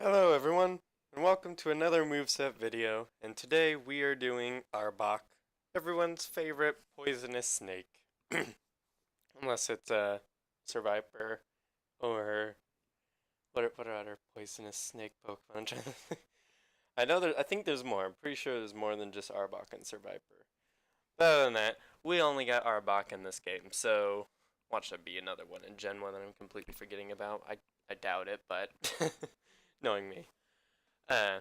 Hello everyone, and welcome to another Moveset video, and today we are doing Arbok, everyone's favorite poisonous snake. Unless it's a Survivor or what are other poisonous snake Pokemon? I'm trying to think. I think there's more. I'm pretty sure there's more than just Arbok and Survivor. But other than that, we only got Arbok in this game, so watch there be another one in Gen 1 that I'm completely forgetting about. I doubt it, but knowing me. Uh,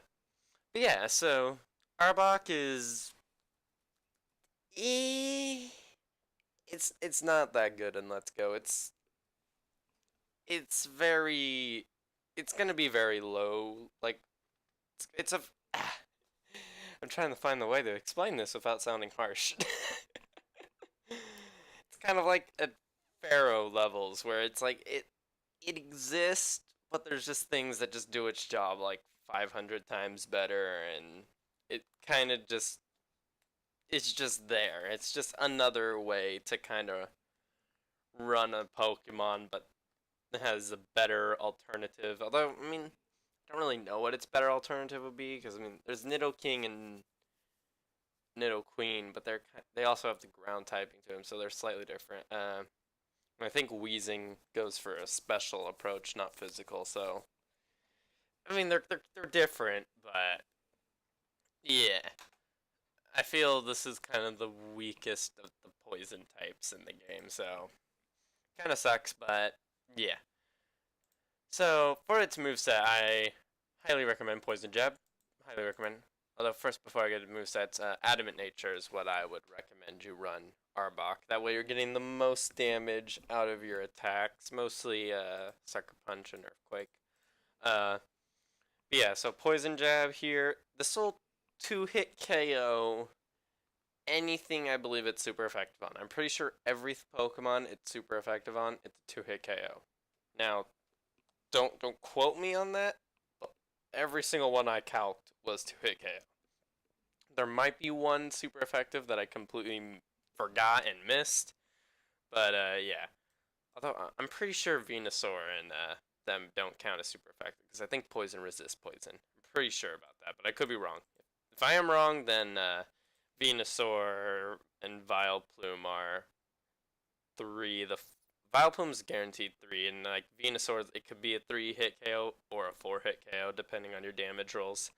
But yeah, so Arbok is eh, it's not that good in Let's Go. It's very it's gonna be very low. Like it's a I'm trying to find the way to explain this without sounding harsh. It's kind of like at Pharaoh levels where it's like it exists, but there's just things that just do its job like 500 times better, and it kind of just it's just there. It's just another way to kind of run a Pokemon, but it has a better alternative. Although, I mean, I don't really know what its better alternative would be because I mean, there's Nidoking and Nidoqueen, but they also have the ground typing to them, so they're slightly different. I think Weezing goes for a special approach, not physical. So, I mean, they're different, but yeah. I feel this is kind of the weakest of the poison types in the game, so kind of sucks, but yeah. So for its moveset, I highly recommend Poison Jab. Highly recommend. Although first, before I get to movesets, Adamant Nature is what I would recommend you run Arbok. That way you're getting the most damage out of your attacks, mostly Sucker Punch and Earthquake. Uh, but yeah, so Poison Jab here. This will two-hit KO anything I believe it's super effective on. I'm pretty sure every Pokemon it's super effective on, it's a two-hit KO. Now, don't quote me on that, but every single one I calced was two-hit KO. There might be one super effective that I completely forgot and missed, but yeah. Although I'm pretty sure Venusaur and them don't count as super effective because I think poison resists poison. I'm pretty sure about that, but I could be wrong. If I am wrong, then Venusaur and Vileplume are three. The Vileplume's guaranteed three, and like Venusaur, it could be a three-hit KO or a four-hit KO depending on your damage rolls.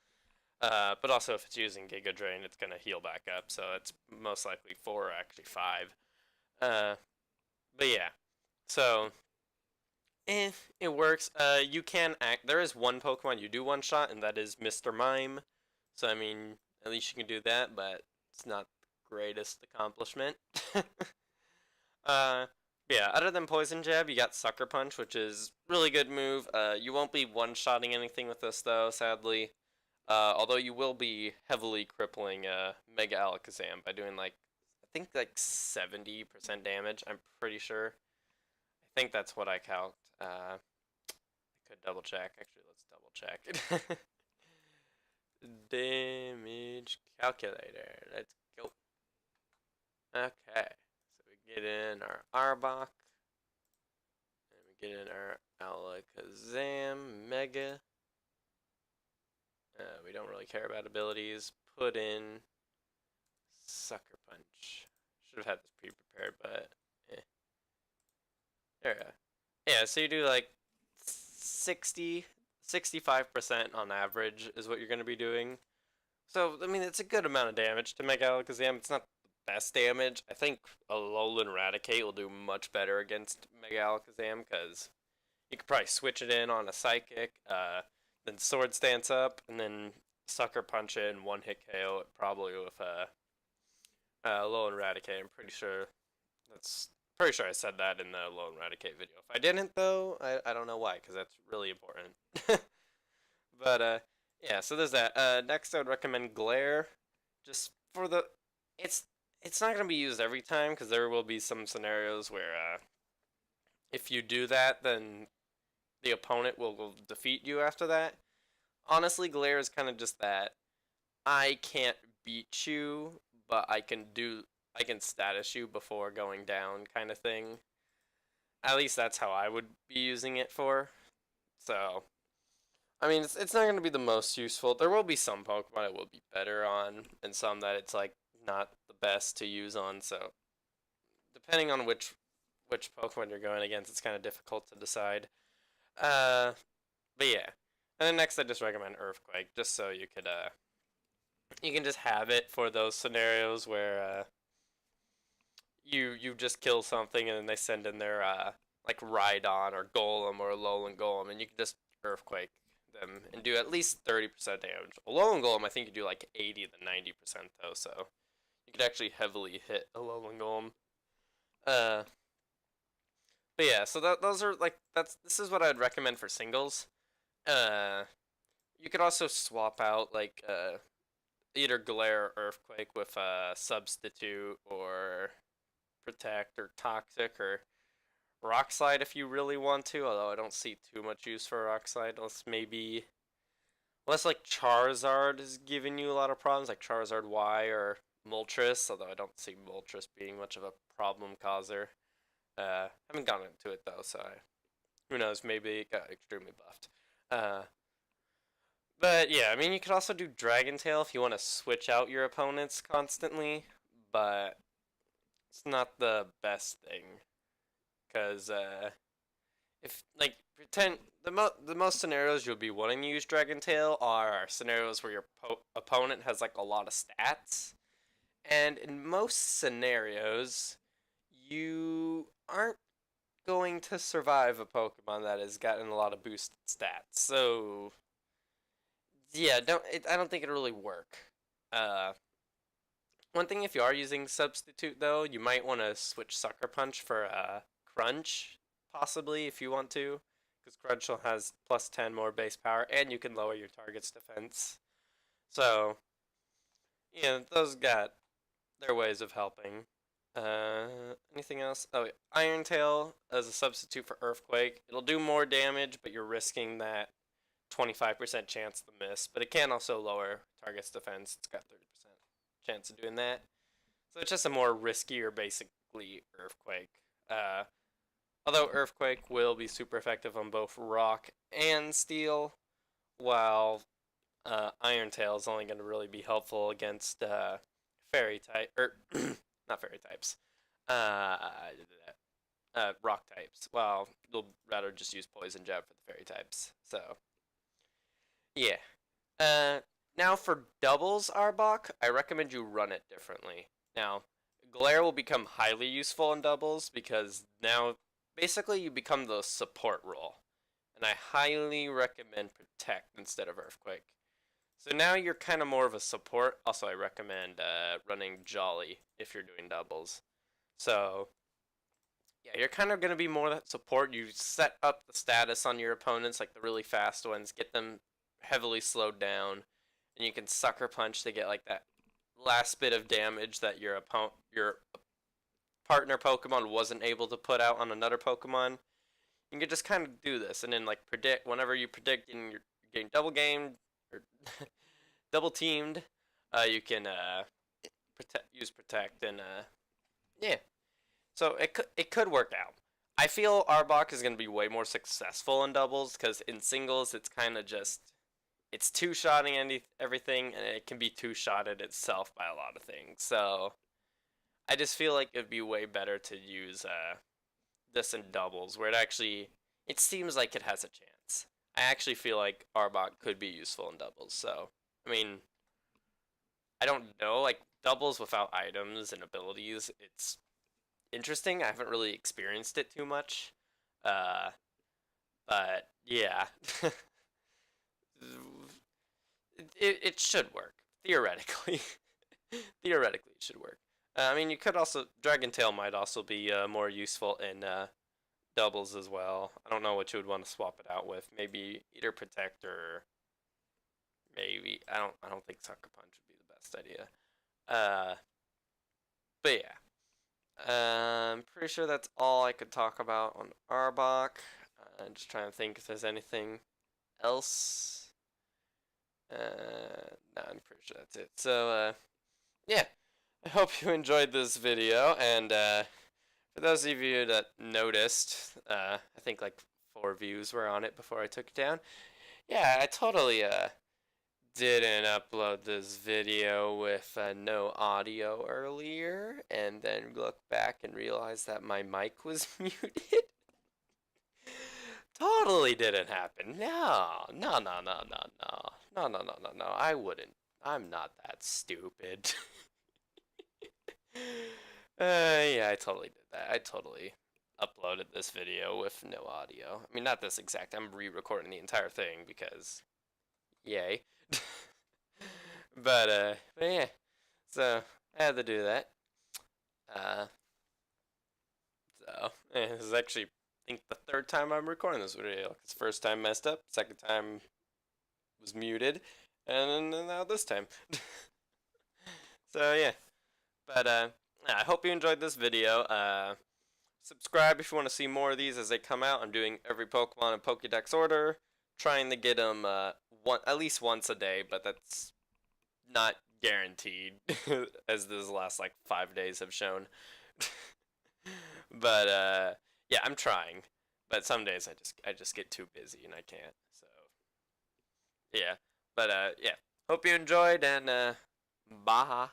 But also, if it's using Giga Drain, it's gonna heal back up, so it's most likely four or actually five. Uh, but yeah, so it works. You can act. There is one Pokemon you do one shot, and that is Mr. Mime. So I mean, at least you can do that, but it's not the greatest accomplishment. uh, yeah. Other than Poison Jab, you got Sucker Punch, which is really good move. You won't be one-shotting anything with this though, sadly. Although you will be heavily crippling Mega Alakazam by doing like I think like 70% damage. I'm pretty sure. I think that's what I calced. I could double check. Actually, let's double check. Damage calculator. Let's go. Okay. So we get in our Arbok. And we get in our Alakazam Mega. We don't really care about abilities. Put in Sucker Punch. Should have had this pre-prepared, but eh. There we go. Yeah, so you do like 60, 65% on average is what you're going to be doing. So, I mean, it's a good amount of damage to Mega Alakazam. It's not the best damage. I think Alolan Raticate will do much better against Mega Alakazam because you could probably switch it in on a Psychic, then Sword Stance up, and then Sucker Punch it and one hit KO it probably with Alolan Raticate. I'm pretty sure I said that in the Alolan Raticate video. If I didn't though, I don't know why because that's really important. But yeah, so there's that. Next, I would recommend Glare, just for the it's not gonna be used every time because there will be some scenarios where if you do that, then the opponent will defeat you after that. Honestly, Glare is kind of just that. I can't beat you, but I can status you before going down kind of thing. At least that's how I would be using it for. So, I mean, it's not going to be the most useful. There will be some Pokemon it will be better on, and some that it's like not the best to use on. So depending on which Pokemon you're going against, it's kind of difficult to decide. Uh, but yeah. And then next, I just recommend Earthquake, just so you can just have it for those scenarios where you just kill something and then they send in their like Rhydon or Golem or Alolan Golem, and you can just Earthquake them and do at least 30% damage. Alolan Golem, I think you do like 80 to 90% though, so you could actually heavily hit Alolan Golem. Uh, but yeah, so those are like this is what I'd recommend for singles. Uh, you could also swap out like either Glare or Earthquake with Substitute or Protect or Toxic or Rock Slide if you really want to, although I don't see too much use for Rock Slide unless like Charizard is giving you a lot of problems, like Charizard Y or Moltres, although I don't see Moltres being much of a problem causer. Haven't gotten into it though, so who knows, maybe it got extremely buffed. But yeah, I mean, you could also do Dragon Tail if you want to switch out your opponents constantly, but it's not the best thing because if like pretend the most scenarios you'll be wanting to use Dragon Tail are scenarios where your opponent has like a lot of stats, and in most scenarios you aren't going to survive a Pokemon that has gotten a lot of boosted stats. So yeah, I don't think it'll really work. Uh, One thing, if you are using Substitute though, you might want to switch Sucker Punch for Crunch, possibly if you want to, because Crunch has plus 10 more base power, and you can lower your target's defense. So yeah, those got their ways of helping. Anything else? Oh, Iron Tail as a substitute for Earthquake. It'll do more damage, but you're risking that 25% chance to miss. But it can also lower target's defense. It's got 30% chance of doing that. So it's just a more riskier, basically, Earthquake. Although Earthquake will be super effective on both Rock and Steel, while Iron Tail is only going to really be helpful against Fairy type, or not Fairy types, uh, Rock types. Well, you'll rather just use Poison Jab for the Fairy types. So yeah. Uh, Now for doubles Arbok, I recommend you run it differently. Now, Glare will become highly useful in doubles because now basically you become the support role. And I highly recommend Protect instead of Earthquake. So now you're kind of more of a support. Also, I recommend running Jolly if you're doing doubles. So, yeah, you're kind of going to be more that support. You set up the status on your opponents, like the really fast ones, get them heavily slowed down, and you can Sucker Punch to get like that last bit of damage that your partner Pokemon wasn't able to put out on another Pokemon. You can just kind of do this, and then like predict whenever you predict and you're getting double gamed or double teamed, you can use Protect and yeah. So it could work out. I feel Arbok is going to be way more successful in doubles because in singles it's kind of just it's two-shotting everything, and it can be two-shotted itself by a lot of things. So I just feel like it'd be way better to use this in doubles, where it seems like it has a chance. I actually feel like Arbok could be useful in doubles. So I mean, I don't know, like doubles without items and abilities. It's interesting. I haven't really experienced it too much, uh, but yeah. It should work theoretically. Theoretically, it should work. I mean, you could also Dragon Tail might also be more useful in doubles as well. I don't know what you would want to swap it out with. Maybe either Protect or maybe I don't think Sucker Punch would be the best idea. But yeah, I'm pretty sure that's all I could talk about on Arbok. I'm just trying to think if there's anything else. No, I'm pretty sure that's it. So, yeah. I hope you enjoyed this video, and for those of you that noticed, I think like 4 views were on it before I took it down. Yeah, I totally didn't upload this video with no audio earlier, and then look back and realize that my mic was muted. Totally didn't happen. No, no, no, no, no, no, no, no, no, no, no. I wouldn't. I'm not that stupid. Yeah, I totally did that. I totally uploaded this video with no audio. I mean, not this exact. I'm re-recording the entire thing because, yay. But yeah. So I had to do that. Uh, this is actually, I think, the third time I'm recording this video. It's first time messed up, second time was muted, and then now this time. So yeah. But yeah, I hope you enjoyed this video. Subscribe if you want to see more of these as they come out. I'm doing every Pokemon in Pokédex order, trying to get them at least once a day, but that's not guaranteed, as this last like 5 days have shown. But yeah, I'm trying. But some days I just get too busy and I can't. So yeah. But yeah. Hope you enjoyed and bye.